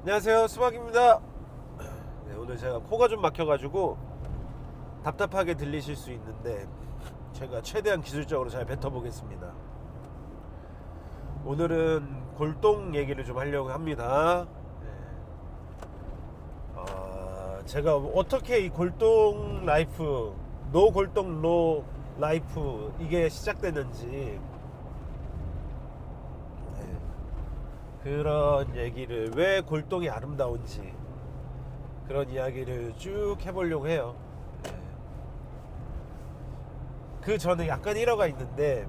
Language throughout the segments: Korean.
안녕하세요, 수박입니다. 네, 오늘 제가 코가 좀 막혀가지고 답답하게 들리실 수 있는데 제가 최대한 기술적으로 잘 뱉어보겠습니다. 오늘은 골동 얘기를 좀 하려고 합니다. 네. 제가 어떻게 이 골동 라이프, 노 골동 로 라이프 이게 시작됐는지, 네, 그런 얘기를, 왜 골동이 아름다운지 그런 이야기를 쭉 해보려고 해요. 네. 그 전에 약간 일화가 있는데,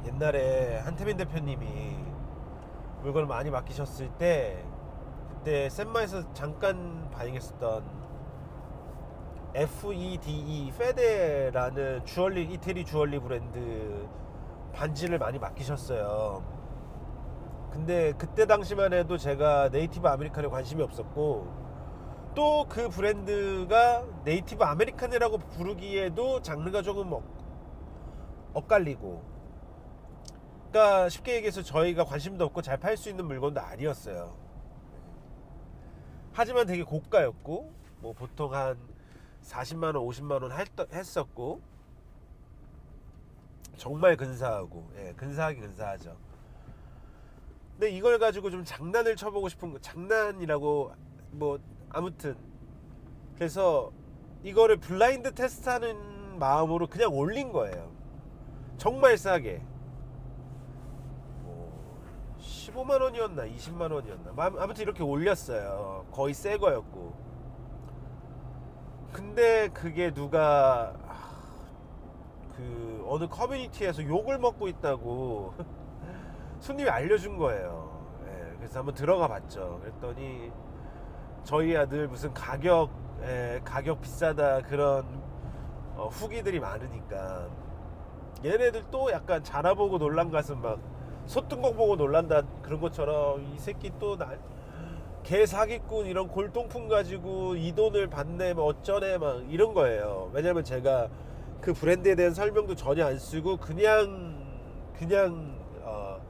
옛날에 한태민 대표님이 물건을 많이 맡기셨을 때, 그때 샌마에서 잠깐 발행했었던 FEDE 페데라는 주얼리, 이태리 주얼리 브랜드 반지를 많이 맡기셨어요. 근데 그때 당시만 해도 제가 네이티브 아메리칸에 관심이 없었고, 또 그 브랜드가 네이티브 아메리칸이라고 부르기에도 장르가 조금 엇갈리고, 그러니까 쉽게 얘기해서 저희가 관심도 없고 잘 팔 수 있는 물건도 아니었어요. 하지만 되게 고가였고, 뭐 보통 한 40만원 50만원 했었고, 정말 근사하고, 예, 근사하긴 근사하죠. 근데 이걸 가지고 좀 장난을 쳐보고 싶은 거, 장난이라고, 뭐 아무튼 그래서 이거를 블라인드 테스트하는 마음으로 그냥 올린 거예요. 정말 싸게, 뭐 15만 원이었나 20만 원이었나, 아무튼 이렇게 올렸어요. 거의 새 거였고. 근데 그게 누가 그 어느 커뮤니티에서 욕을 먹고 있다고 손님이 알려준 거예요. 예, 그래서 한번 들어가 봤죠. 그랬더니 저희야 늘 무슨 가격 비싸다 그런 후기들이 많으니까, 얘네들 또 약간 자라보고 놀란 가슴, 막 소뚜껑 보고 놀란다 그런 것처럼, 이 새끼 또 개 사기꾼, 이런 골동품 가지고 이 돈을 받네, 막 어쩌네, 막 이런 거예요. 왜냐면 제가 그 브랜드에 대한 설명도 전혀 안 쓰고 그냥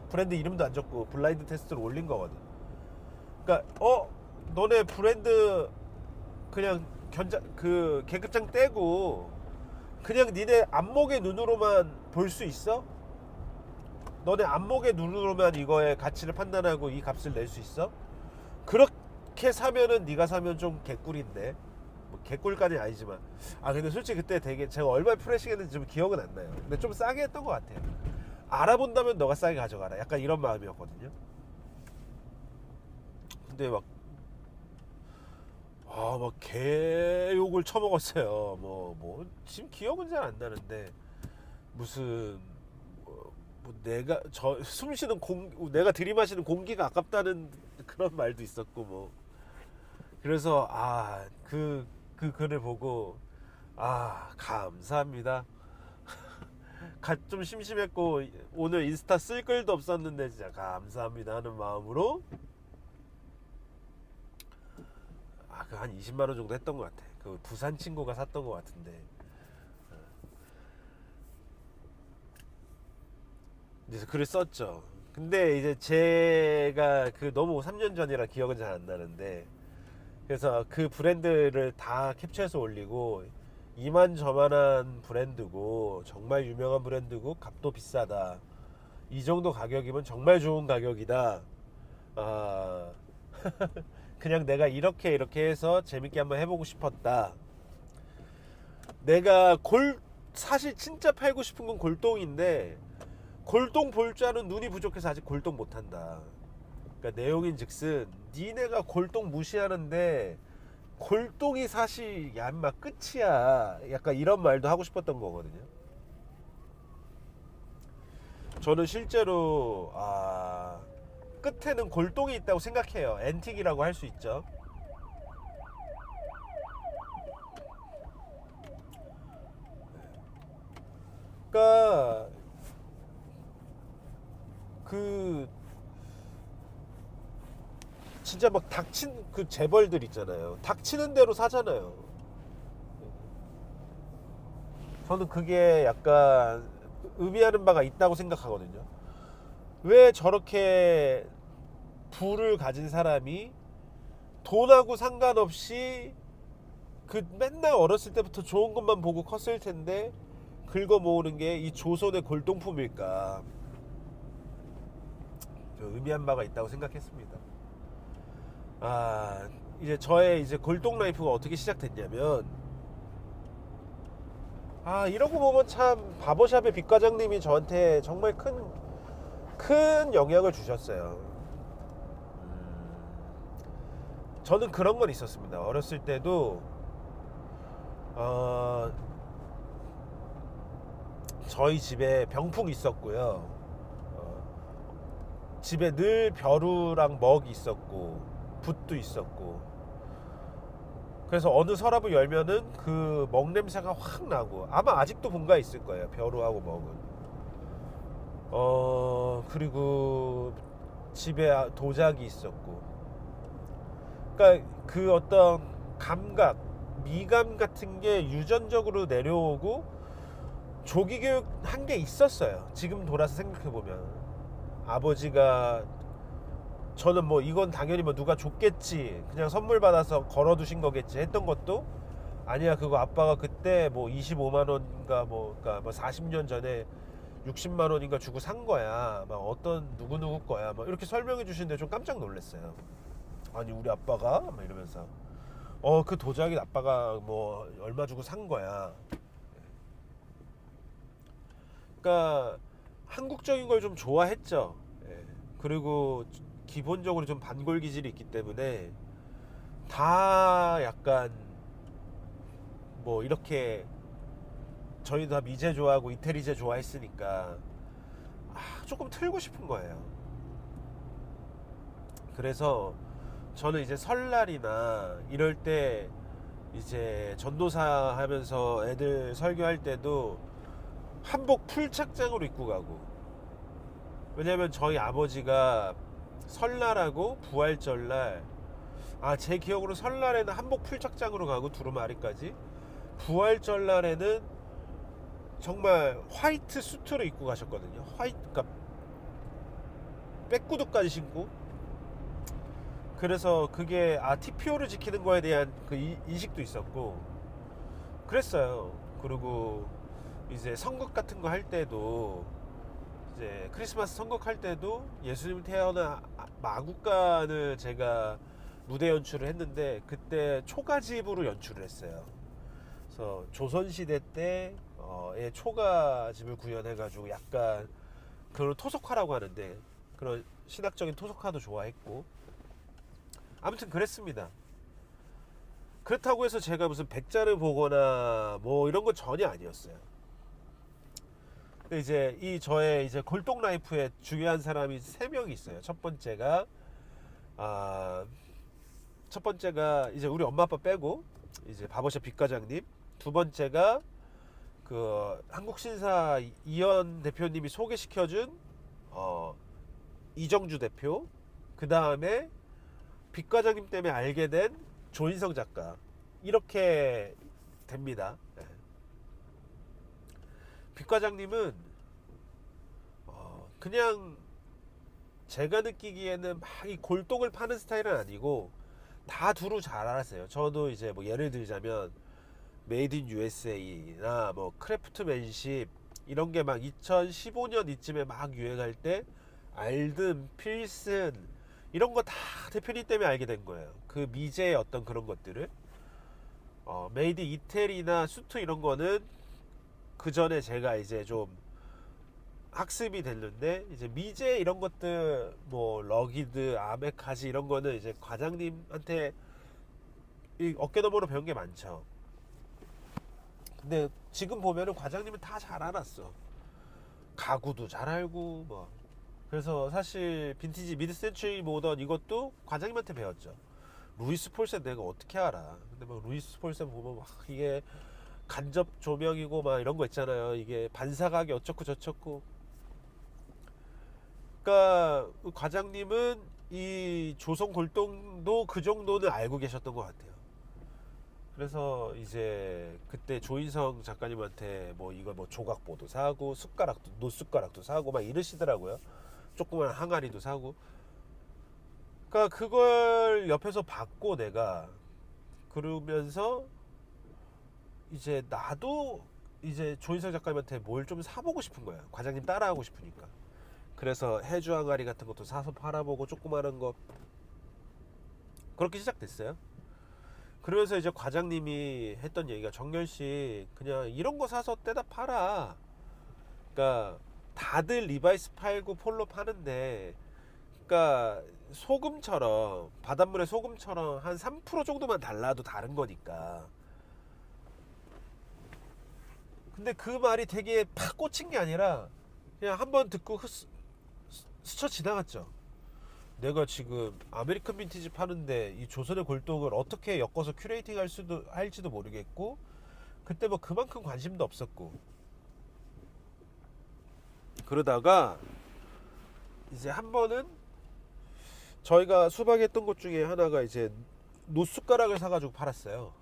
브랜드 이름도 안 적고 블라인드 테스트를 올린 거거든. 그러니까 너네 브랜드 그냥 그 계급장 떼고 그냥 니네 안목의 눈으로만 볼 수 있어? 너네 안목의 눈으로만 이거의 가치를 판단하고 이 값을 낼 수 있어? 그렇게 사면은, 네가 사면 좀 개꿀인데, 뭐 개꿀까지는 아니지만, 근데 솔직히 그때 되게 제가 얼마에 프레시했는지 좀 기억은 안 나요. 근데 좀 싸게 했던 것 같아요. 알아본다면 너가 싸게 가져가라, 약간 이런 마음이었거든요. 근데 막 개욕을 처먹었어요. 지금 기억은 잘 안 나는데, 무슨 내가 숨쉬는 내가 들이마시는 공기가 아깝다는 그런 말도 있었고, 뭐. 그래서 그 글을 보고, 감사합니다. 좀 심심했고 오늘 인스타 쓸 글도 없었는데 진짜 감사합니다 하는 마음으로, 그 한 20만 원 정도 했던 것 같아. 그 부산 친구가 샀던 것 같은데. 그래서 글을 썼죠. 근데 이제 제가 그 너무 3년 전이라 기억은 잘 안 나는데, 그래서 그 브랜드를 다 캡처해서 올리고, 이만저만한 브랜드고 정말 유명한 브랜드고 값도 비싸다, 이 정도 가격이면 정말 좋은 가격이다, 아 그냥 내가 이렇게 해서 재밌게 한번 해보고 싶었다. 내가 사실 진짜 팔고 싶은 건 골동인데, 골동 볼 줄 아는 눈이 부족해서 아직 골동 못한다. 그러니까 내용인 즉슨, 니네가 골동 무시하는데 골동이 사실 얌마 끝이야, 약간 이런 말도 하고 싶었던 거거든요. 저는 실제로 끝에는 골동이 있다고 생각해요. 앤틱이라고 할 수 있죠. 그러니까 그 진짜 막 닥친 그 재벌들 있잖아요. 닥치는 대로 사잖아요. 저는 그게 약간 의미하는 바가 있다고 생각하거든요. 왜 저렇게 부를 가진 사람이 돈하고 상관없이 그 맨날 어렸을 때부터 좋은 것만 보고 컸을 텐데 긁어 모으는 게 이 조선의 골동품일까, 좀 의미한 바가 있다고 생각했습니다. 이제 저의 이제 골동 라이프가 어떻게 시작됐냐면, 이러고 보면 참 바버샵의 빅 과장님이 저한테 정말 큰 영향을 주셨어요. 저는 그런 건 있었습니다. 어렸을 때도 저희 집에 병풍 있었고요. 집에 늘 벼루랑 먹이 있었고 붓도 있었고, 그래서 어느 서랍을 열면은 그 먹 냄새가 확 나고, 아마 아직도 본가 있을 거예요. 벼루하고 먹은. 그리고 집에 도자기 있었고. 그러니까 그 어떤 감각, 미감 같은 게 유전적으로 내려오고 조기 교육 한 게 있었어요. 지금 돌아서 생각해 보면 아버지가, 저는 뭐 이건 당연히 뭐 누가 줬겠지, 그냥 선물 받아서 걸어두신 거겠지 했던 것도, 아니야 그거 아빠가 그때 뭐 25만 원인가 뭐, 그러니까 뭐 40년 전에 60만 원인가 주고 산 거야, 막 어떤 누구 거야, 막 이렇게 설명해 주시는데 좀 깜짝 놀랐어요. 아니 우리 아빠가 막 이러면서, 그 도자기 아빠가 뭐 얼마 주고 산 거야. 그러니까 한국적인 걸 좀 좋아했죠. 예. 그리고 기본적으로 좀 반골 기질이 있기 때문에 다 약간 뭐 이렇게, 저희도 다 미제 좋아하고 이태리제 좋아했으니까 조금 틀고 싶은 거예요. 그래서 저는 이제 설날이나 이럴 때 이제 전도사 하면서 애들 설교할 때도 한복 풀착장으로 입고 가고, 왜냐면 저희 아버지가 설날하고 부활절날, 제 기억으로 설날에는 한복 풀착장으로 가고 두루마리까지, 부활절날에는 정말 화이트 수트를 입고 가셨거든요. 그러니까 백구두까지 신고. 그래서 그게 TPO를 지키는 거에 대한 그 인식도 있었고 그랬어요. 그리고 이제 선곡 같은 거 할 때도, 이제 크리스마스 선곡할 때도 예수님 태어난 마국간을 제가 무대 연출을 했는데, 그때 초가집으로 연출을 했어요. 그래서 조선시대 때의 초가집을 구현해가지고 약간 그런 토속화라고 하는데, 그런 신학적인 토속화도 좋아했고, 아무튼 그랬습니다. 그렇다고 해서 제가 무슨 백자를 보거나 뭐 이런 건 전혀 아니었어요. 근데 이제 저의 이제 골동 라이프에 중요한 사람이 3명이 있어요. 첫 번째가 이제 우리 엄마 아빠 빼고 이제 바버샵 빅 과장님, 두 번째가 그 한국신사 이현 대표님이 소개시켜준 이정주 대표, 그 다음에 빅 과장님 때문에 알게 된 조인성 작가, 이렇게 됩니다. 빅 과장님은 그냥 제가 느끼기에는 막 이 골동을 파는 스타일은 아니고 다 두루 잘 알았어요. 저도 이제 뭐 예를 들자면 메이드 인 USA나 뭐 크래프트맨십 이런 게 막 2015년 이쯤에 막 유행할 때 알든, 필슨 이런 거 다 대표님 때문에 알게 된 거예요. 그 미제의 어떤 그런 것들을. 메이드 이태리나 수트 이런 거는 그 전에 제가 이제 좀 학습이 됐는데, 이제 미제 이런 것들 뭐 러기드, 아메카지 이런 거는 이제 과장님한테 이 어깨너머로 배운 게 많죠. 근데 지금 보면은 과장님은 다 잘 알았어. 가구도 잘 알고 뭐. 그래서 사실 빈티지 미드 센츄리 모던 이것도 과장님한테 배웠죠. 루이스 폴센 내가 어떻게 알아. 근데 막 루이스 폴센 보면 막 이게 간접 조명이고 막 이런 거 있잖아요. 이게 반사각이 어쩌고 저쩌고. 그러니까 과장님은 이 조선 골동도 그 정도는 알고 계셨던 것 같아요. 그래서 이제 그때 조인성 작가님한테 뭐 이거 뭐 조각보도 사고 숟가락도, 노숟가락도 사고 막 이러시더라고요. 조그만 항아리도 사고. 그러니까 그걸 옆에서 봤고 내가 그러면서 이제 나도 이제 조인성 작가님한테 뭘 좀 사보고 싶은 거야. 과장님 따라하고 싶으니까. 그래서 해주 항아리 같은 것도 사서 팔아보고 조그마한 거 그렇게 시작됐어요. 그러면서 이제 과장님이 했던 얘기가 정렬씨 그냥 이런 거 사서 떼다 팔아. 그러니까 다들 리바이스 팔고 폴로 파는데 그러니까 소금처럼 바닷물에 소금처럼 한 3% 정도만 달라도 다른 거니까. 근데 그 말이 되게 팍 꽂힌 게 아니라 그냥 한번 듣고 스쳐 지나갔죠. 내가 지금 아메리칸 빈티지 파는데 이 조선의 골동을 어떻게 엮어서 큐레이팅 할지도 모르겠고 그때 뭐 그만큼 관심도 없었고 그러다가 이제 한 번은 저희가 수박했던 것 중에 하나가 이제 노숟가락을 사가지고 팔았어요.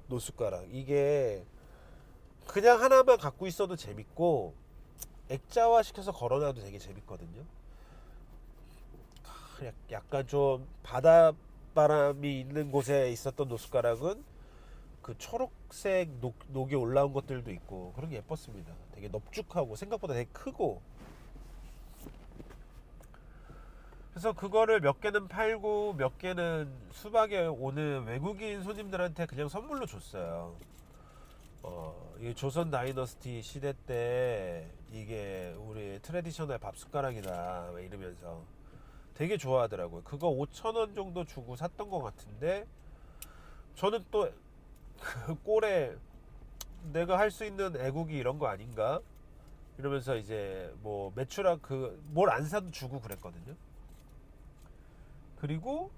노숟가락 이게 그냥 하나만 갖고 있어도 재밌고 액자화 시켜서 걸어놔도 되게 재밌거든요. 약간 좀 바닷바람이 있는 곳에 있었던 노숟가락은 그 초록색 녹이 올라온 것들도 있고 그런 게 예뻤습니다. 되게 넙죽하고 생각보다 되게 크고 그래서 그거를 몇 개는 팔고 몇 개는 수박에 오는 외국인 손님들한테 그냥 선물로 줬어요. 이 조선 다이너스티 시대 때 이게 우리 트레디셔널 밥 숟가락이다 이러면서 되게 좋아하더라고요. 그거 5,000원 정도 주고 샀던 것 같은데 저는 또 그 꼴에 내가 할 수 있는 애국이 이런 거 아닌가 이러면서 이제 뭐 매출학 그 뭘 안 사도 주고 그랬거든요. 그리고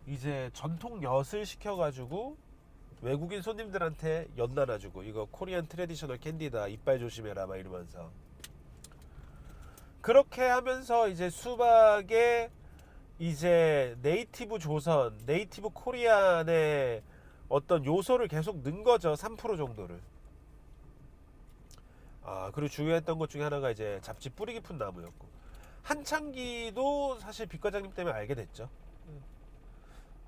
이제 전통 엿을 시켜가지고 외국인 손님들한테 엿 나눠주고 이거 코리안 트레디셔널 캔디다 이빨 조심해라 막 이러면서 그렇게 하면서 이제 수박에 이제 네이티브 조선, 네이티브 코리안의 어떤 요소를 계속 넣은 거죠. 3% 정도를. 그리고 중요했던 것 중에 하나가 이제 잡지 뿌리 깊은 나무였고 한창기도 사실 빛과장님 때문에 알게 됐죠.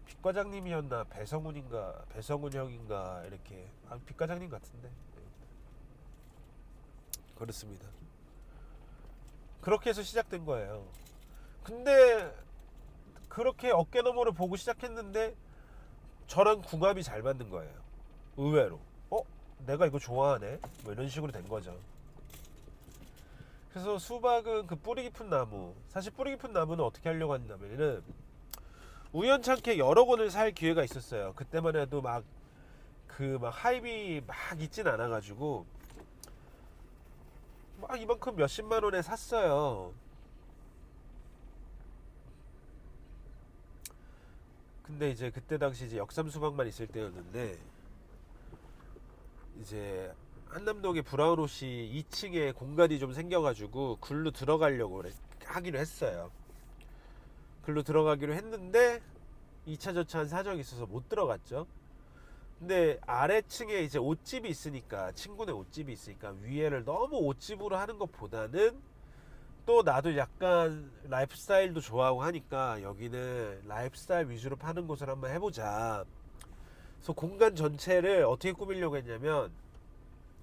빛과장님이었나 배성훈인가 배성훈 형인가 이렇게 빛과장님 같은데 그렇습니다. 그렇게 해서 시작된 거예요. 근데 그렇게 어깨너머를 보고 시작했는데 저랑 궁합이 잘 맞는 거예요. 의외로 내가 이거 좋아하네 뭐 이런 식으로 된 거죠. 그래서 수박은 그 뿌리 깊은 나무 사실 뿌리 깊은 나무는 어떻게 하려고 했냐면은 우연찮게 여러 권을 살 기회가 있었어요. 그때만 해도 막 하이비 막 있진 않아가지고 막 이만큼 몇십만 원에 샀어요. 근데 이제 그때 당시 이제 역삼 수박만 있을 때였는데 이제 한남동에 브라운옷이 2층에 공간이 좀 생겨가지고 글로 들어가려고 하기로 했어요. 글로 들어가기로 했는데 2차 저차한 사정이 있어서 못 들어갔죠. 근데 아래층에 이제 옷집이 있으니까 친구네 옷집이 있으니까 위에를 너무 옷집으로 하는 것보다는 또 나도 약간 라이프스타일도 좋아하고 하니까 여기는 라이프스타일 위주로 파는 곳을 한번 해보자. 그래서 공간 전체를 어떻게 꾸미려고 했냐면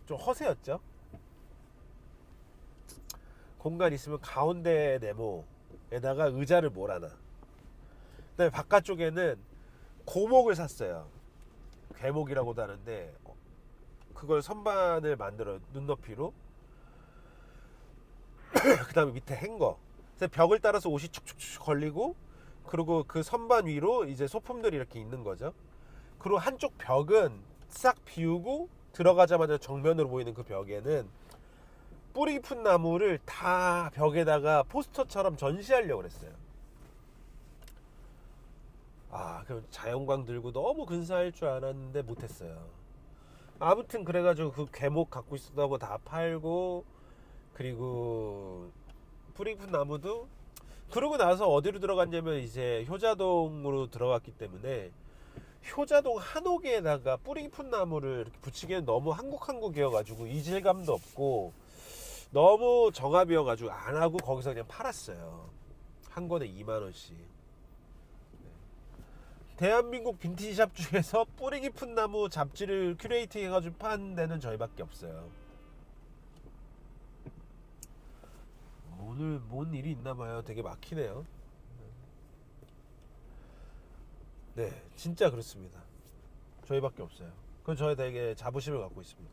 좀 허세였죠. 공간 있으면 가운데 네모에다가 의자를 몰아놔. 그다음에 바깥쪽에는 고목을 샀어요. 괴목이라고도 하는데 그걸 선반을 만들어 눈높이로 그 다음에 밑에 행거 그래서 벽을 따라서 옷이 축축축 걸리고 그리고 그 선반 위로 이제 소품들이 이렇게 있는 거죠. 그리고 한쪽 벽은 싹 비우고 들어가자마자 정면으로 보이는 그 벽에는 뿌리 깊은 나무를 다 벽에다가 포스터처럼 전시하려고 그랬어요. 그럼 자연광 들고 너무 근사할 줄 알았는데 못했어요. 아무튼 그래가지고 그 괴목 갖고 있었다고 다 팔고 그리고 뿌리 깊은 나무도 그러고 나서 어디로 들어갔냐면 이제 효자동으로 들어갔기 때문에 효자동 한옥에다가 뿌리 깊은 나무를 이렇게 붙이기에는 너무 한국이어가지고 이질감도 없고 너무 정합이어가지고 안 하고 거기서 그냥 팔았어요. 한 권에 2만원씩. 대한민국 빈티지샵 중에서 뿌리 깊은 나무 잡지를 큐레이팅 해가지고 파는 데는 저희밖에 없어요. 오늘 뭔 일이 있나봐요. 되게 막히네요. 네, 진짜 그렇습니다. 저희밖에 없어요. 그건 저희 되게 자부심을 갖고 있습니다.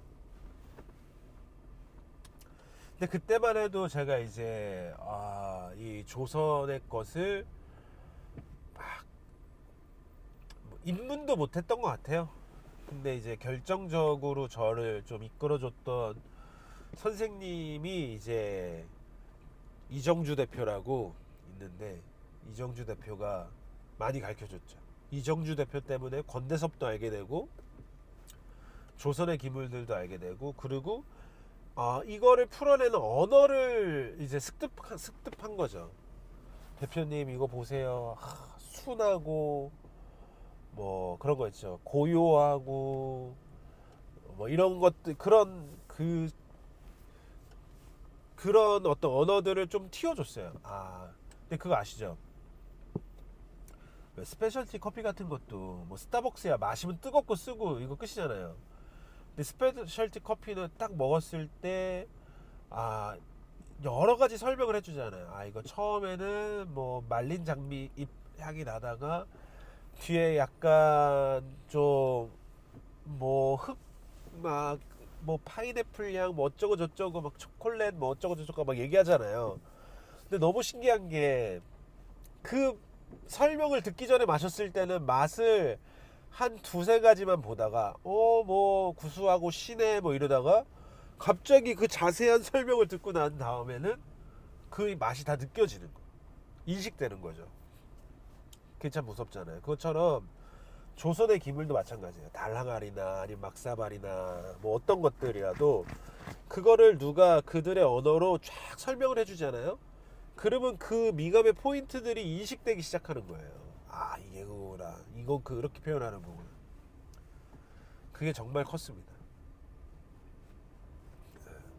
근데 그때만 해도 제가 이제 이 조선의 것을 막 입문도 못했던 것 같아요. 근데 이제 결정적으로 저를 좀 이끌어줬던 선생님이 이제 이정주 대표라고 있는데, 이정주 대표가 많이 가르쳐줬죠. 이정주 대표 때문에 권대섭도 알게 되고 조선의 기물들도 알게 되고, 그리고 이거를 풀어내는 언어를 이제 습득한 거죠. 대표님 이거 보세요. 순하고 뭐 그런 거 있죠. 고요하고 뭐 이런 것들, 그런 어떤 언어들을 좀 틔워줬어요. 근데 그거 아시죠? 스페셜티 커피 같은 것도 뭐 스타벅스야 마시면 뜨겁고 쓰고 이거 끝이잖아요. 근데 스페셜티 커피는 딱 먹었을 때 여러 가지 설명을 해주잖아요. 이거 처음에는 뭐 말린 장미 잎 향이 나다가 뒤에 약간 좀 뭐 흙 막 뭐 파인애플 향 뭐 어쩌고 저쩌고 막 초콜릿 뭐 어쩌고 저쩌고 막 얘기하잖아요. 근데 너무 신기한 게 그 설명을 듣기 전에 마셨을 때는 맛을 한 두세 가지만 보다가 뭐 구수하고 시네 뭐 이러다가 갑자기 그 자세한 설명을 듣고 난 다음에는 그 맛이 다 느껴지는 거, 인식되는 거죠. 그게 참 무섭잖아요. 그것처럼 조선의 기물도 마찬가지예요. 달항아리나 아니면 막사발이나 뭐 어떤 것들이라도 그거를 누가 그들의 언어로 쫙 설명을 해주잖아요. 그러면 그 미감의 포인트들이 인식되기 시작하는 거예요. 이게 그거구나, 이건 그렇게 표현하는 거구나. 그게 정말 컸습니다.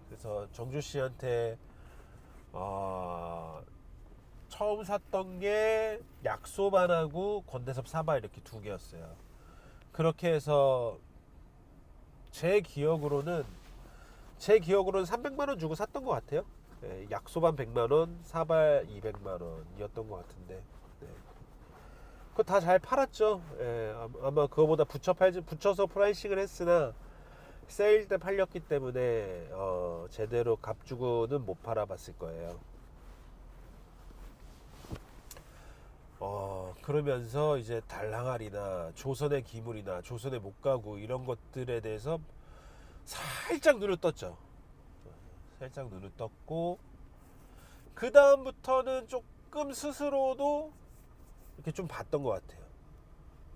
그래서 정주 씨한테 처음 샀던 게 약소반하고 권대섭 사바 이렇게 두 개였어요. 그렇게 해서 제 기억으로는 300만 원 주고 샀던 것 같아요. 약소반 100만 원, 사발 200만 원이었던 것 같은데. 그거 다 잘 팔았죠. 아마 그거보다 붙여서 프라이싱을 했으나 세일 때 팔렸기 때문에 제대로 값 주고는 못 팔아봤을 거예요. 그러면서 이제 달랑아리나 조선의 기물이나 조선의 목가구 이런 것들에 대해서 살짝 눈을 떴죠. 살짝 눈을 떴고, 그 다음부터는 조금 스스로도 이렇게 좀 봤던 것 같아요.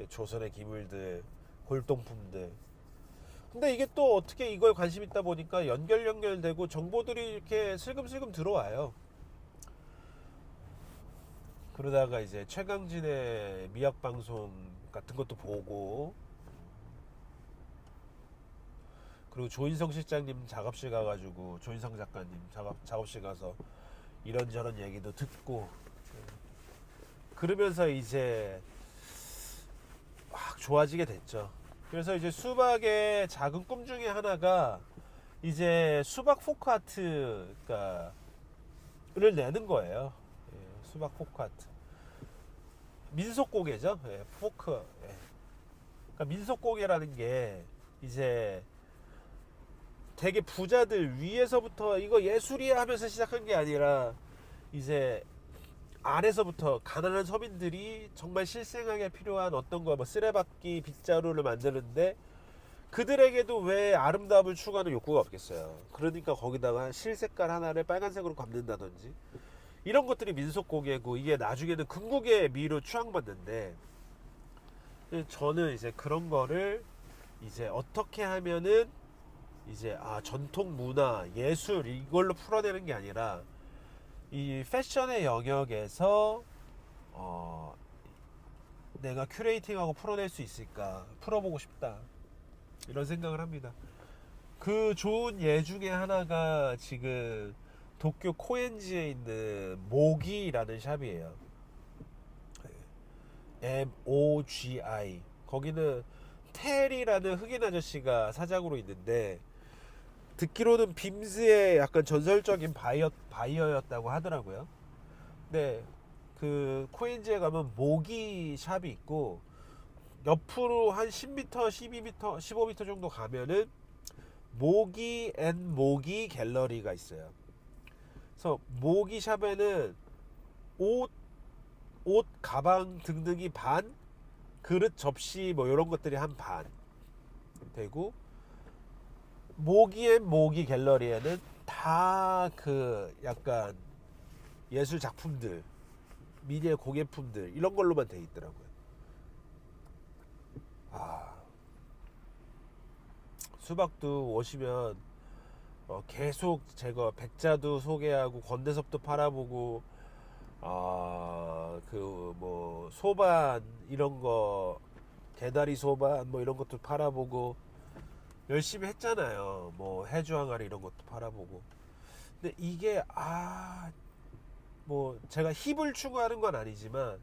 조선의 기물들, 골동품들. 근데 이게 또 어떻게 이거에 관심 있다 보니까 연결되고 정보들이 이렇게 슬금슬금 들어와요. 그러다가 이제 최강진의 미학 방송 같은 것도 보고, 그리고 조인성 실장님 작업실 가가지고 조인성 작가님 작업실 가서 이런저런 얘기도 듣고, 그러면서 이제 막 좋아지게 됐죠. 그래서 이제 수박의 작은 꿈 중에 하나가 이제 수박 포크 아트를 내는 거예요. 수박 포크 아트. 민속고개죠. 포크. 그러니까 민속고개라는 게 이제 되게 부자들 위에서부터 이거 예술이야 하면서 시작한 게 아니라 이제 아래서부터 가난한 서민들이 정말 실생활에 필요한 어떤 거, 뭐 쓰레받기 빗자루를 만드는데 그들에게도 왜 아름다움을 추구하는 욕구가 없겠어요. 그러니까 거기다가 실색깔 하나를 빨간색으로 감는다든지 이런 것들이 민속고개고, 이게 나중에는 금국의 미로 추앙받는데, 저는 이제 그런 거를 이제 어떻게 하면은 이제 전통 문화 예술 이걸로 풀어내는 게 아니라 이 패션의 영역에서 내가 큐레이팅하고 풀어낼 수 있을까, 풀어보고 싶다, 이런 생각을 합니다. 그 좋은 예 중에 하나가 지금 도쿄 코엔지에 있는 모기라는 샵이에요. MOGI. 거기는 텔이라는 흑인 아저씨가 사장으로 있는데, 듣기로는 빔스의 약간 전설적인 바이어였다고 하더라고요. 근데 그 코인즈에 가면 모기 샵이 있고, 옆으로 한 10m, 12m, 15m 정도 가면은 모기 앤 모기 갤러리가 있어요. 그래서 모기 샵에는 옷, 가방 등등이 반, 그릇, 접시 뭐 이런 것들이 한 반 되고, 모기 앤 모기 갤러리에는 다 그 약간 예술 작품들, 미래 공예품들 이런 걸로만 돼 있더라고요. 아, 수박도 오시면 계속 제가 백자도 소개하고 건대섭도 팔아보고, 그 뭐 소반 이런 거, 개다리 소반 뭐 이런 것도 팔아보고 열심히 했잖아요. 뭐 해주 항아리 이런 것도 팔아보고. 근데 이게 뭐 제가 힙을 추구하는 건 아니지만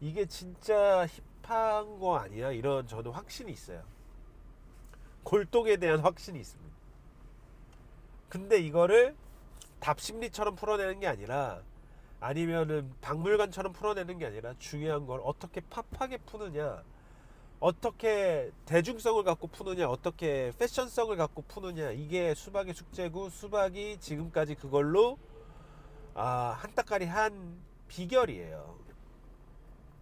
이게 진짜 힙한 거 아니야, 이런 저는 확신이 있어요. 골동에 대한 확신이 있습니다. 근데 이거를 답심리처럼 풀어내는 게 아니라, 아니면은 박물관처럼 풀어내는 게 아니라, 중요한 건 어떻게 팝하게 푸느냐, 어떻게 대중성을 갖고 푸느냐, 어떻게 패션성을 갖고 푸느냐, 이게 수박의 숙제고, 수박이 지금까지 그걸로 한따까리 한 비결이에요.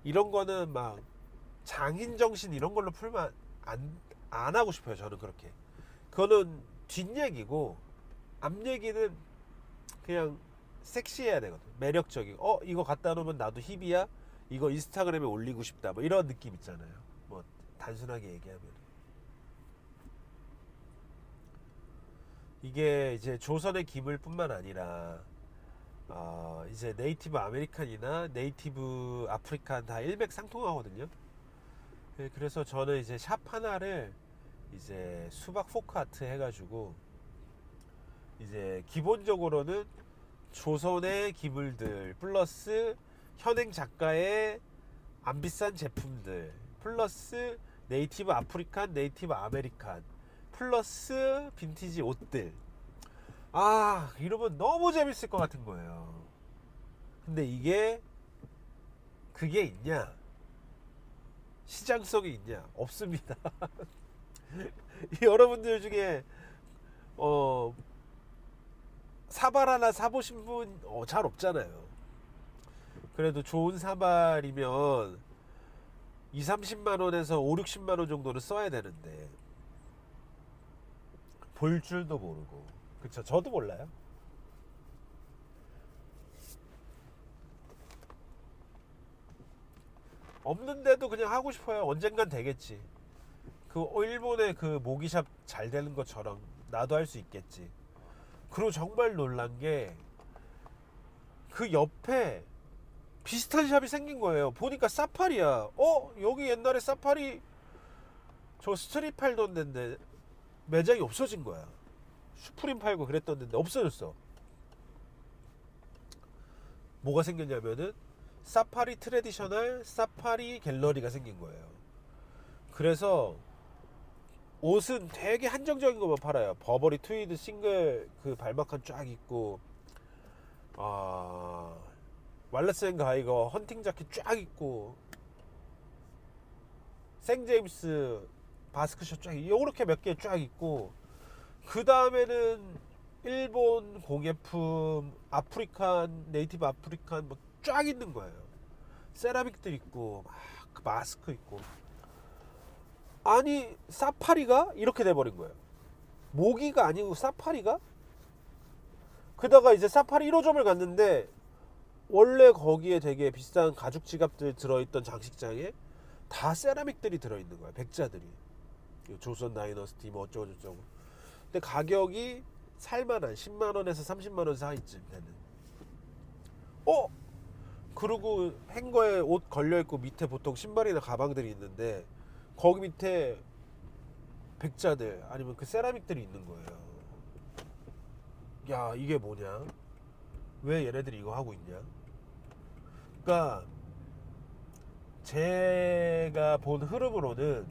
이런 거는 막 장인 정신 이런 걸로 풀면 안 하고 싶어요. 저는 그렇게. 그거는 뒷얘기고, 앞 얘기는 그냥 섹시해야 되거든. 매력적이고, 이거 갖다 놓으면 나도 힙이야, 이거 인스타그램에 올리고 싶다, 뭐 이런 느낌 있잖아요. 뭐 단순하게 얘기하면 이게 이제 조선의 기물뿐만 아니라 이제 네이티브 아메리칸이나 네이티브 아프리칸 다 일맥상통하거든요. 네, 그래서 저는 이제 샵 하나를 이제 수박 포크 아트 해가지고, 이제 기본적으로는 조선의 기물들 플러스 현행 작가의 안 비싼 제품들 플러스 네이티브 아프리칸, 네이티브 아메리칸 플러스 빈티지 옷들. 이러면 너무 재밌을 것 같은 거예요. 근데 이게 그게 있냐? 시장성이 있냐? 없습니다. 여러분들 중에 어, 사발 하나 사보신 분 잘 없잖아요. 그래도 좋은 사발이면 2, 30만 원에서 5, 60만 원 정도는 써야 되는데 볼 줄도 모르고. 그쵸? 저도 몰라요. 없는데도 그냥 하고 싶어요. 언젠간 되겠지. 그 일본의 그 모기샵 잘 되는 것처럼 나도 할 수 있겠지. 그리고 정말 놀란 게, 그 옆에 비슷한 샵이 생긴 거예요. 보니까 사파리야. 여기 옛날에 사파리 저 스트릿 팔던 데인데 매장이 없어진 거야. 슈프림 팔고 그랬던 데인데 없어졌어. 뭐가 생겼냐면은 사파리 트레디셔널 사파리 갤러리가 생긴 거예요. 그래서 옷은 되게 한정적인 것만 팔아요. 버버리 트위드 싱글 그 발막한 쫙 있고, 왈레스 앤 가이거 헌팅 자켓 쫙 있고, 생제임스 바스크셔 쫙 요렇게 몇 개 쫙 있고, 그 다음에는 일본 공예품 아프리칸, 네이티브 아프리칸 뭐 쫙 있는 거예요. 세라믹들 있고 막 그 마스크 있고. 아니 사파리가 이렇게 돼버린 거예요. 모기가 아니고 사파리가. 그다가 이제 사파리 1호점을 갔는데, 원래 거기에 되게 비싼 가죽 지갑들 들어있던 장식장에 다 세라믹들이 들어있는 거야. 백자들이. 조선 다이너스티 뭐 어쩌고 저쩌고. 근데 가격이 살만한 10만원에서 30만원 사이쯤 되는. 그리고 행거에 옷 걸려있고 밑에 보통 신발이나 가방들이 있는데, 거기 밑에 백자들 아니면 그 세라믹들이 있는 거예요. 야, 이게 뭐냐? 왜 얘네들이 이거 하고 있냐? 그러니까 제가 본 흐름으로는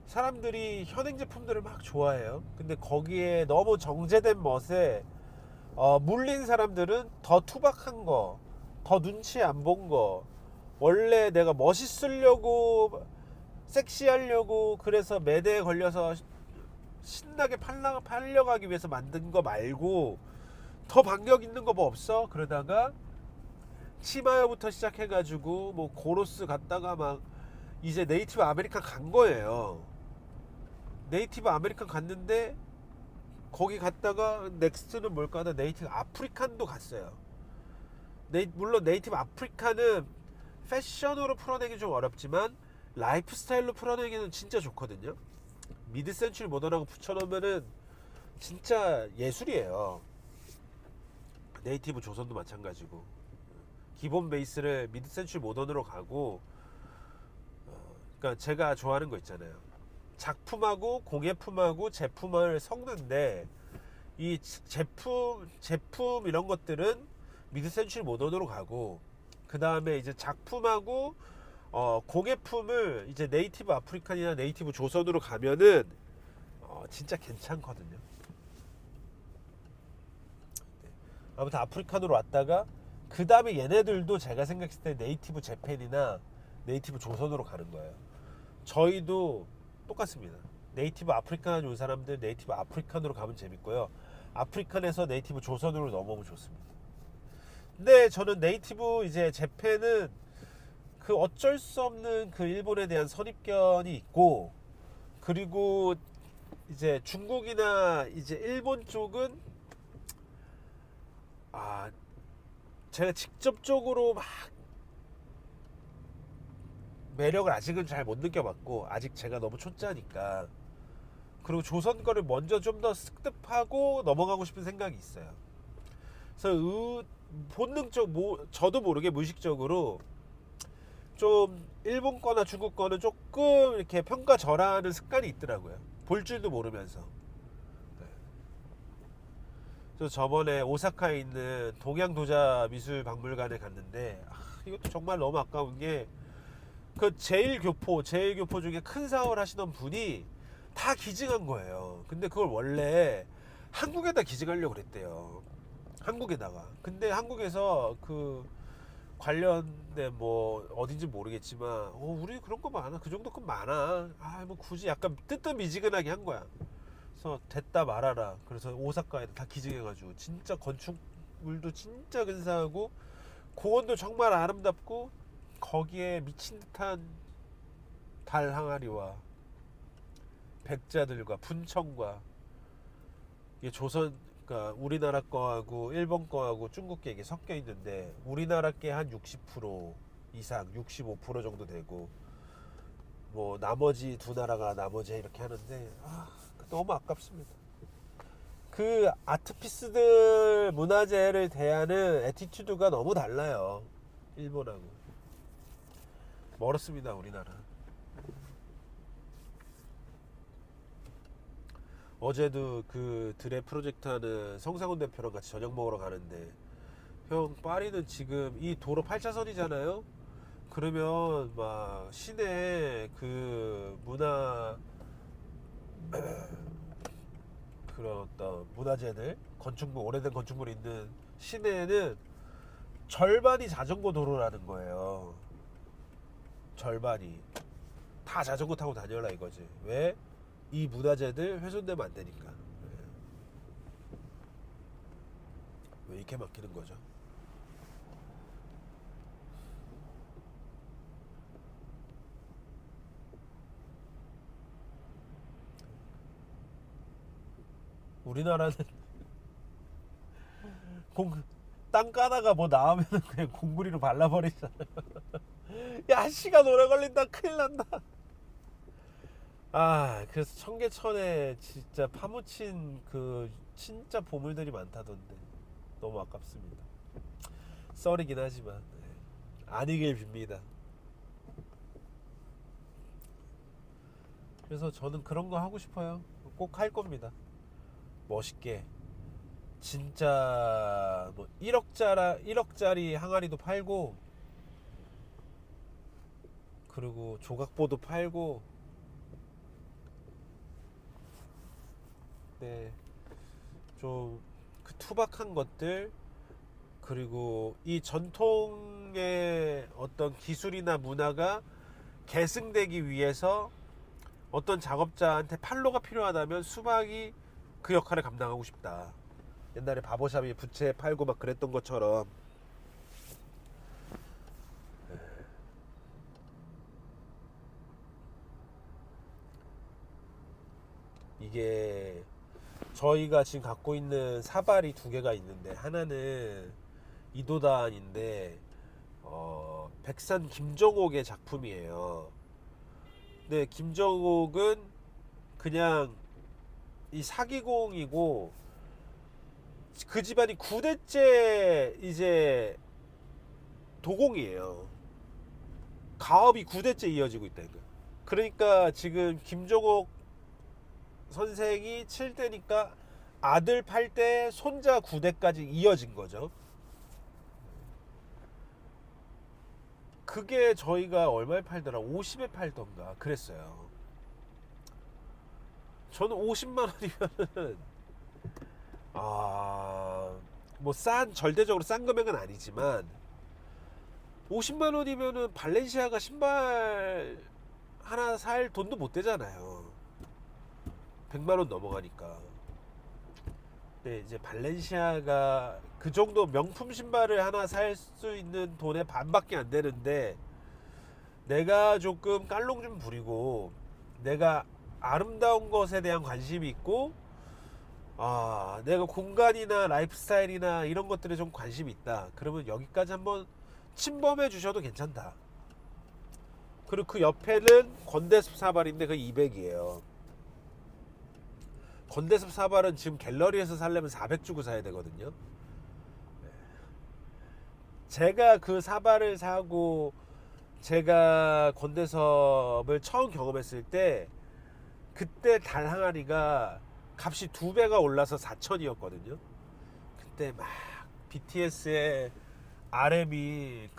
사람들이 현행 제품들을 막 좋아해요. 근데 거기에 너무 정제된 멋에 물린 사람들은 더 투박한 거, 더 눈치 안 본 거, 원래 내가 멋있으려고 섹시하려고 그래서 매대에 걸려서 신나게 팔려가기 위해서 만든 거 말고 더 박력 있는 거 뭐 없어? 그러다가 치마요부터 시작해가지고 뭐 고로스 갔다가 막 이제 네이티브 아메리칸 간 거예요. 네이티브 아메리칸 갔는데 거기 갔다가 넥스트는 뭘까 하다 네이티브 아프리칸도 갔어요. 물론 네이티브 아프리칸은 패션으로 풀어내기 좀 어렵지만 라이프 스타일로 풀어내기는 진짜 좋거든요. 미드 센츄리 모던하고 붙여놓으면은 진짜 예술이에요. 네이티브 조선도 마찬가지고 기본 베이스를 미드 센츄리 모던으로 가고 그러니까 제가 좋아하는 거 있잖아요. 작품하고 공예품하고 제품을 섞는데 이 제품 이런 것들은 미드 센츄리 모던으로 가고 그 다음에 이제 작품하고 공예품을 이제 네이티브 아프리칸이나 네이티브 조선으로 가면은 진짜 괜찮거든요. 아무튼 아프리칸으로 왔다가 그 다음에 얘네들도 제가 생각했을 때 네이티브 재팬이나 네이티브 조선으로 가는 거예요. 저희도 똑같습니다. 네이티브 아프리칸 온 사람들 네이티브 아프리칸으로 가면 재밌고요. 아프리칸에서 네이티브 조선으로 넘어오면 좋습니다. 근데 저는 네이티브 이제 재팬은 그 어쩔 수 없는 그 일본에 대한 선입견이 있고, 그리고 이제 중국이나 이제 일본 쪽은 제가 직접적으로 막 매력을 아직은 잘 못 느껴봤고 아직 제가 너무 초짜니까. 그리고 조선 거를 먼저 좀 더 습득하고 넘어가고 싶은 생각이 있어요. 그래서 본능적 저도 모르게 무의식적으로 좀 일본 거나 중국 거는 조금 이렇게 평가절하하는 습관이 있더라고요. 볼 줄도 모르면서. 그래서 저번에 오사카에 있는 동양도자미술박물관에 갔는데 이것도 정말 너무 아까운 게 그 제일교포 중에 큰 사업을 하시던 분이 다 기증한 거예요. 근데 그걸 원래 한국에다 기증하려고 그랬대요. 한국에다가. 근데 한국에서 그 관련된 뭐 어딘지 모르겠지만 우리 그런 거 많아. 그 정도 건 많아. 뭐 굳이 약간 뜨뜻미지근하게 한 거야. 그래서 됐다 말아라. 그래서 오사카에다 다 기증해가지고 진짜 건축물도 진짜 근사하고 공원도 정말 아름답고 거기에 미친 듯한 달 항아리와 백자들과 분청과 이게 조선, 그러니까 우리나라 거하고 일본 거하고 중국 게 이게 섞여 있는데 우리나라 게 한 60% 이상, 65% 정도 되고 뭐 나머지 두 나라가 나머지 이렇게 하는데 너무 아깝습니다. 그 아트피스들 문화재를 대하는 애티튜드가 너무 달라요. 일본하고. 멀었습니다, 우리나라. 어제도 그 드레 프로젝트 하는 성상훈 대표랑 같이 저녁 먹으러 가는데 형 파리는 지금 이 도로 8차선이잖아요. 그러면 막 시내 그 그런 어떤 문화재들 오래된 건축물이 있는 시내에는 절반이 자전거 도로라는 거예요. 절반이 다 자전거 타고 다녀라 이거지. 왜? 이 문화재들 훼손되면 안 되니까. 왜 이렇게 막히는 거죠? 우리나라는 땅 까다가 뭐 나오면 그냥 공구리로 발라버리잖아요. 야, 시간 오래 걸린다. 큰일 난다. 그래서 청계천에 진짜 파묻힌 그 진짜 보물들이 많다던데 너무 아깝습니다. 썰이긴 하지만 아니길 빕니다. 그래서 저는 그런 거 하고 싶어요. 꼭 할 겁니다. 멋있게 진짜 뭐 1억짜리 항아리도 팔고 그리고 조각보도 팔고. 네, 좀 그 투박한 것들, 그리고 이 전통의 어떤 기술이나 문화가 계승되기 위해서 어떤 작업자한테 판로가 필요하다면 수박이 그 역할을 감당하고 싶다. 옛날에 바보샵이 부채 팔고 막 그랬던 것처럼. 이게 저희가 지금 갖고 있는 사발이 두 개가 있는데, 하나는 이도단인데 백산 김정옥의 작품이에요. 근데 김정옥은 그냥 이 사기공이고, 그 집안이 9대째 이제 도공이에요. 가업이 9대째 이어지고 있다는 거예요. 그러니까 지금 김정옥 선생이 7대니까 아들 8대, 손자 9대까지 이어진 거죠. 그게 저희가 얼마에 팔더라? 50에 팔던가 그랬어요. 저는 50만 원이면은 뭐 절대적으로 싼 금액은 아니지만 50만 원이면은 발렌시아가 신발 하나 살 돈도 못 되잖아요. 100만 원 넘어가니까. 근데 이제 발렌시아가 그 정도 명품 신발을 하나 살 수 있는 돈의 반밖에 안 되는데, 내가 조금 깔롱 좀 부리고 내가 아름다운 것에 대한 관심이 있고, 내가 공간이나 라이프 스타일이나 이런 것들에 좀 관심이 있다, 그러면 여기까지 한번 침범해 주셔도 괜찮다. 그리고 그 옆에는 건대습 사발인데 그 200이에요. 건대습 사발은 지금 갤러리에서 살려면 400 주고 사야 되거든요. 제가 그 사발을 사고 제가 건대섭을 처음 경험했을 때, 그때 달 항아리가 값이 2배가 올라서 4천이었거든요. 그때 막 BTS의 RM이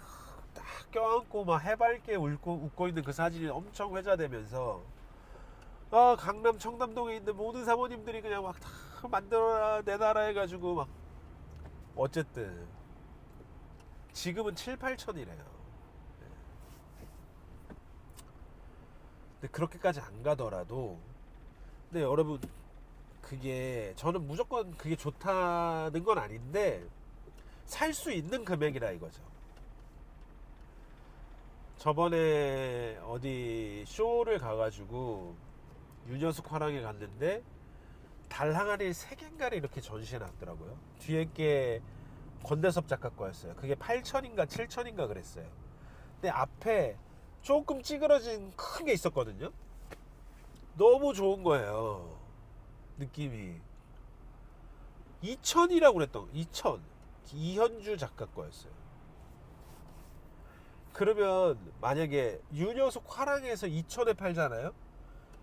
딱 껴안고 막 해맑게 웃고 있는 그 사진이 엄청 회자되면서, 강남 청담동에 있는 모든 사모님들이 그냥 막 다 만들어라 내놔라 해가지고 막. 어쨌든 지금은 7, 8천이래요. 근데 그렇게까지 안 가더라도, 근데 여러분, 그게 저는 무조건 그게 좋다는 건 아닌데 살 수 있는 금액이라 이거죠. 저번에 어디 쇼를 가가지고 윤여숙 화랑에 갔는데 달 항아리 3개인가를 이렇게 전시해 놨더라고요. 뒤에 게 권대섭 작가 거였어요. 그게 8천인가 7천인가 그랬어요. 근데 앞에 조금 찌그러진 큰 게 있었거든요. 너무 좋은 거예요. 느낌이 2천이라고 그랬던, 2천, 이현주 작가 거였어요. 그러면 만약에 윤여숙 화랑에서 2천에 팔잖아요.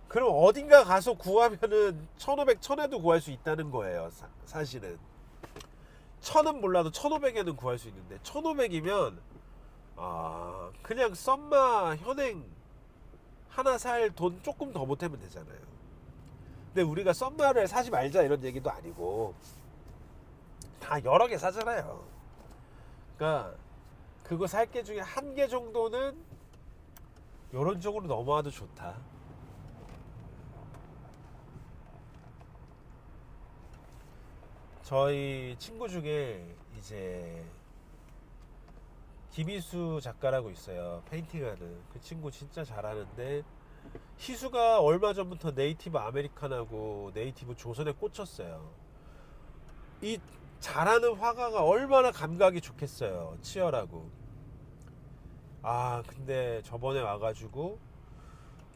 그럼 어딘가 가서 구하면은 1,500, 1,000에도 구할 수 있다는 거예요. 사실은 1,000은 몰라도 1,500에는 구할 수 있는데, 1,500이면 그냥 썸마 현행 하나 살 돈 조금 더 보태면 되잖아요. 근데 우리가 썸마를 사지 말자 이런 얘기도 아니고 다 여러 개 사잖아요. 그러니까 그거 살 게 중에 한 개 정도는 이런 쪽으로 넘어와도 좋다. 저희 친구 중에 이제 김희수 작가라고 있어요. 페인팅하는 그 친구 진짜 잘하는데, 희수가 얼마 전부터 네이티브 아메리칸하고 네이티브 조선에 꽂혔어요. 이 잘하는 화가가 얼마나 감각이 좋겠어요. 치열하고. 근데 저번에 와가지고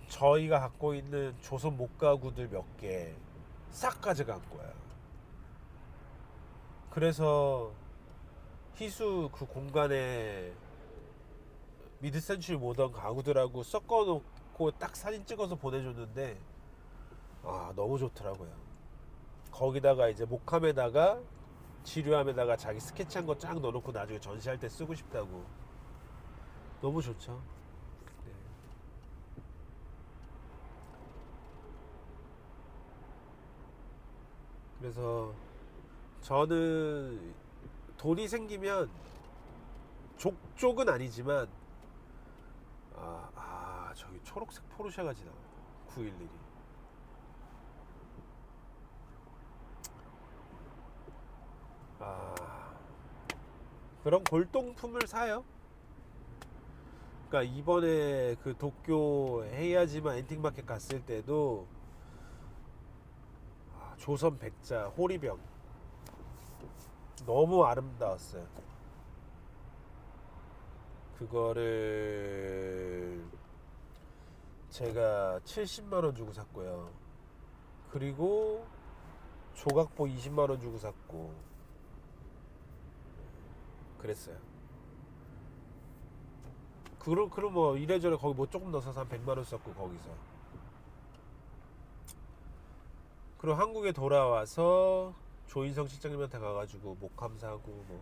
저희가 갖고 있는 조선 목가구들 몇 개 싹 가져간 거야. 그래서 희수 그 공간에 미드센추리 모던 가구들하고 섞어놓고 딱 사진 찍어서 보내줬는데, 너무 좋더라고요. 거기다가 이제 목함에다가 지류함에다가 자기 스케치한 거 쫙 넣어놓고 나중에 전시할 때 쓰고 싶다고. 너무 좋죠. 네. 그래서 저는 돈이 생기면 족족은 아니지만 저기 초록색 포르쉐가 지나가 911이 그런 골동품을 사요. 그러니까 이번에 그 도쿄 헤이아지마 엔틱마켓 갔을 때도 조선 백자 호리병 너무 아름다웠어요. 그거를 제가 70만 원 주고 샀고요. 그리고 조각보 20만 원 주고 샀고 그랬어요. 그럼 뭐 이래저래 거기 뭐 조금 더 사서 한 100만 원 썼고 거기서. 그리고 한국에 돌아와서 조인성 실장님한테 가가지고 목함 사고 뭐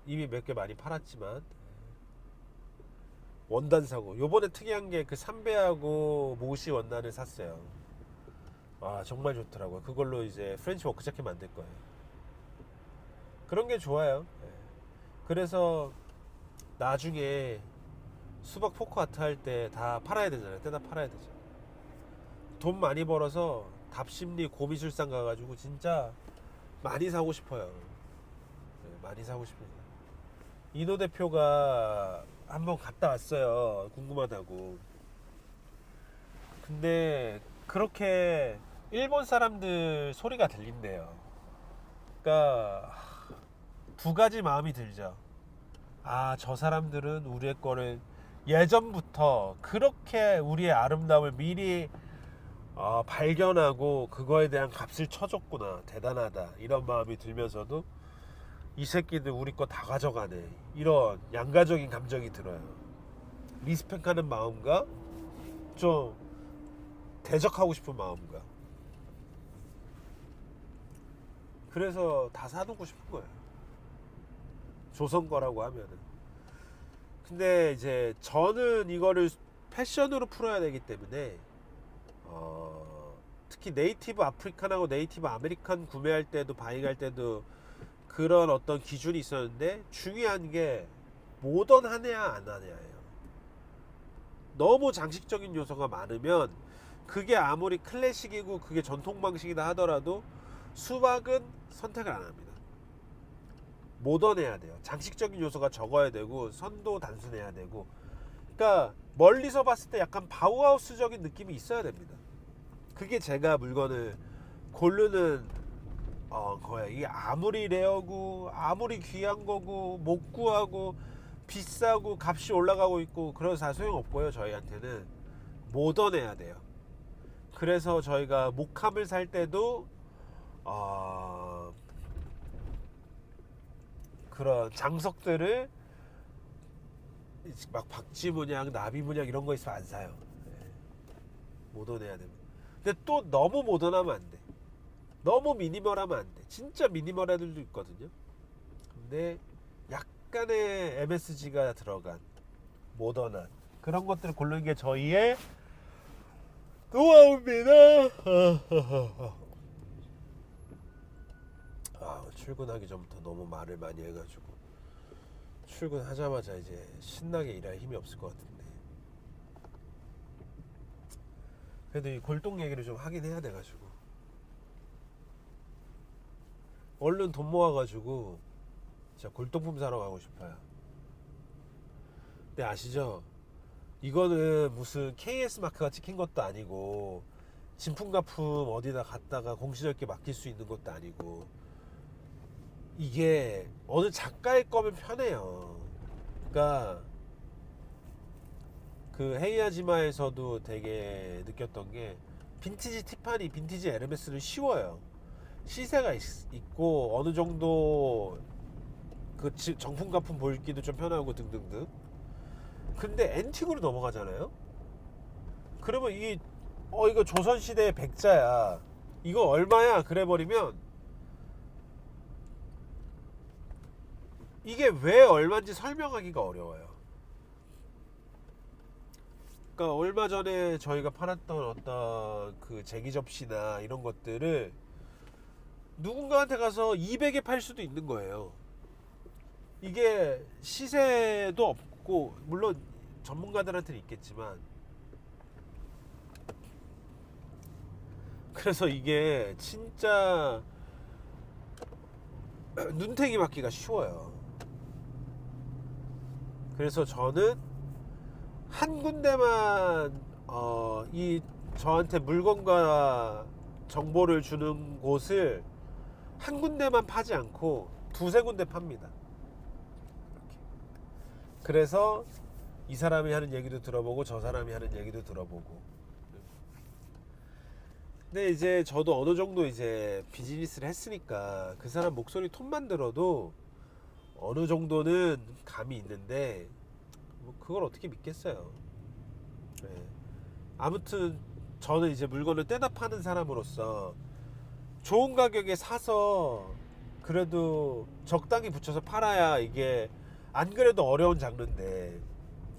이미 몇 개 많이 팔았지만 원단 사고 요번에 특이한 게 그 삼배하고 모시 원단을 샀어요. 정말 좋더라고요. 그걸로 이제 프렌치 워크 자켓 만들 거예요. 그런 게 좋아요. 그래서 나중에 수박 포크 아트 할 때 다 팔아야 되잖아요. 떼다 팔아야 되죠. 돈 많이 벌어서 답심리 고미술상 가가지고 진짜 많이 사고 싶어요. 많이 사고 싶습니다. 이노 대표가 한번 갔다 왔어요. 궁금하다고. 근데 그렇게 일본 사람들 소리가 들린대요. 그러니까 두 가지 마음이 들죠. 저 사람들은 우리의 거를 예전부터 그렇게 우리의 아름다움을 미리 발견하고 그거에 대한 값을 쳐줬구나. 대단하다. 이런 마음이 들면서도 이 새끼들 우리 거 다 가져가네. 이런 양가적인 감정이 들어요. 리스펙하는 마음과 좀 대적하고 싶은 마음과. 그래서 다 사두고 싶은 거예요. 조선 거라고 하면은. 근데 이제 저는 이거를 패션으로 풀어야 되기 때문에 특히 네이티브 아프리칸하고 네이티브 아메리칸 구매할 때도 바잉할 때도 그런 어떤 기준이 있었는데 중요한 게 모던하냐 안 하냐예요. 너무 장식적인 요소가 많으면 그게 아무리 클래식이고 그게 전통 방식이다 하더라도 수박은 선택을 안 합니다. 모던해야 돼요. 장식적인 요소가 적어야 되고 선도 단순해야 되고. 그러니까 멀리서 봤을 때 약간 바우하우스적인 느낌이 있어야 됩니다. 그게 제가 물건을 고르는 거야. 이게 아무리 레어고 아무리 귀한 거고 못 구하고 비싸고 값이 올라가고 있고 그래서 다 소용없고요. 저희한테는 모던해야 돼요. 그래서 저희가 목함을 살 때도 그런 장석들을 막 박쥐 문양, 나비 문양 이런 거 있으면 안 사요. 모던해야 됩니다. 근데 또 너무 모던하면 안 돼. 너무 미니멀하면 안 돼. 진짜 미니멀 애들도 있거든요. 근데 약간의 MSG가 들어간 모던한 그런 것들을 고르는 게 저희의 노하우입니다. 출근하기 전부터 너무 말을 많이 해가지고 출근하자마자 이제 신나게 일할 힘이 없을 것 같은데 그래도 이 골동 얘기를 좀 하긴 해야 돼가지고 얼른 돈 모아가지고 진짜 골동품 사러 가고 싶어요. 근데 아시죠? 이거는 무슨 KS 마크가 찍힌 것도 아니고 진품가품 어디다 갖다가 공시적게 맡길 수 있는 것도 아니고 이게 어느 작가의 거면 편해요. 그러니까 그 헤이아지마에서도 되게 느꼈던 게 빈티지 티파니, 빈티지 에르메스는 쉬워요. 시세가 있고 어느 정도 그 정품 가품 보기도 좀 편하고 등등등. 근데 앤틱으로 넘어가잖아요. 그러면 이거 조선시대의 백자야. 이거 얼마야? 그래 버리면 이게 왜 얼마인지 설명하기가 어려워요. 그러니까 얼마 전에 저희가 팔았던 어떤 그 제기 접시나 이런 것들을 누군가한테 가서 200에 팔 수도 있는 거예요. 이게 시세도 없고, 물론 전문가들한테는 있겠지만, 그래서 이게 진짜 눈탱이 맞기가 쉬워요. 그래서 저는 한 군데만 이 저한테 물건과 정보를 주는 곳을 한 군데만 파지 않고 두세 군데 팝니다. 이렇게. 그래서 이 사람이 하는 얘기도 들어보고 저 사람이 하는 얘기도 들어보고. 근데 이제 저도 어느 정도 이제 비즈니스를 했으니까 그 사람 목소리 톤만 들어도 어느 정도는 감이 있는데 뭐 그걸 어떻게 믿겠어요. 네. 아무튼 저는 이제 물건을 떼다 파는 사람으로서 좋은 가격에 사서 그래도 적당히 붙여서 팔아야 이게 안 그래도 어려운 장르인데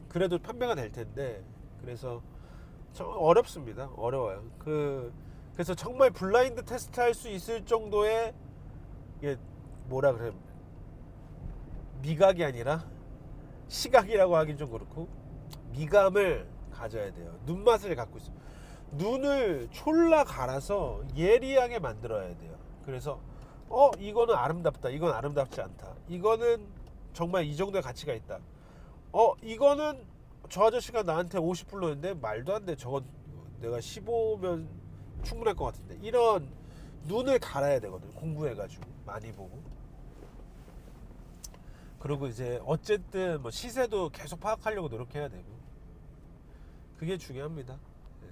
그래도 판매가 될 텐데 그래서 어렵습니다. 어려워요. 그래서 정말 블라인드 테스트 할 수 있을 정도의 이게 뭐라 그래 미각이 아니라 시각이라고 하긴 좀 그렇고 미감을 가져야 돼요. 눈맛을 갖고 있어요. 눈을 촐라 갈아서 예리하게 만들어야 돼요. 그래서 이거는 아름답다. 이건 아름답지 않다. 이거는 정말 이 정도의 가치가 있다. 이거는 저 아저씨가 나한테 50 불렀는데 말도 안 돼. 저건 내가 15면 충분할 것 같은데. 이런 눈을 갈아야 되거든. 공부해가지고 많이 보고. 그리고 이제 어쨌든 뭐 시세도 계속 파악하려고 노력해야 되고 그게 중요합니다. 네.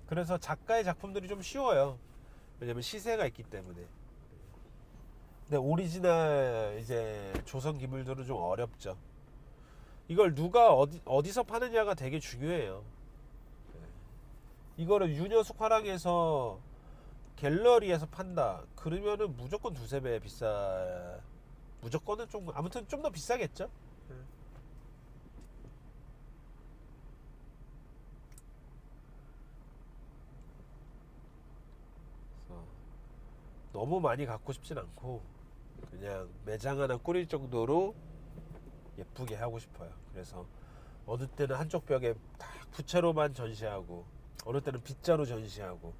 그래서 작가의 작품들이 좀 쉬워요. 왜냐면 시세가 있기 때문에. 근데 오리지널 이제 조선 기물들은 좀 어렵죠. 이걸 누가 어디서 파느냐가 되게 중요해요. 네. 이거를 윤여숙 화랑에서 갤러리에서 판다. 그러면은 무조건 두세 배 비싸. 무조건은 좀 아무튼 좀 더 비싸겠죠. 네. 그래서 너무 많이 갖고 싶진 않고 그냥 매장 하나 꾸릴 정도로 예쁘게 하고 싶어요. 그래서 어느 때는 한쪽 벽에 다 부채로만 전시하고 어느 때는 빗자루 전시하고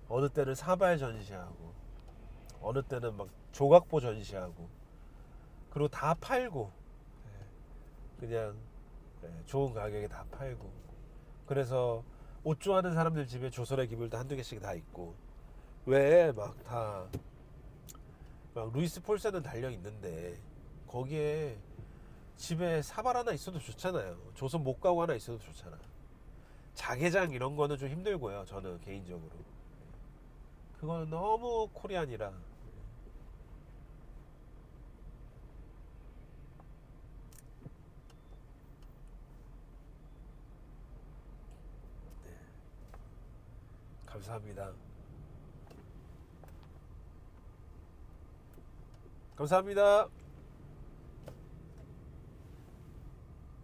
어느 때는 사발 전시하고 어느 때는 막 조각보 전시하고 그리고 다 팔고 그냥 좋은 가격에 다 팔고 그래서 옷 좋아하는 사람들 집에 조선의 기물도 한두 개씩 다 있고 왜 막 다 막 루이스 폴세는 달려 있는데 거기에 집에 사발 하나 있어도 좋잖아요. 조선 목가구 하나 있어도 좋잖아. 자개장 이런 거는 좀 힘들고요. 저는 개인적으로 그거는 너무 코리안이라. 감사합니다. 감사합니다.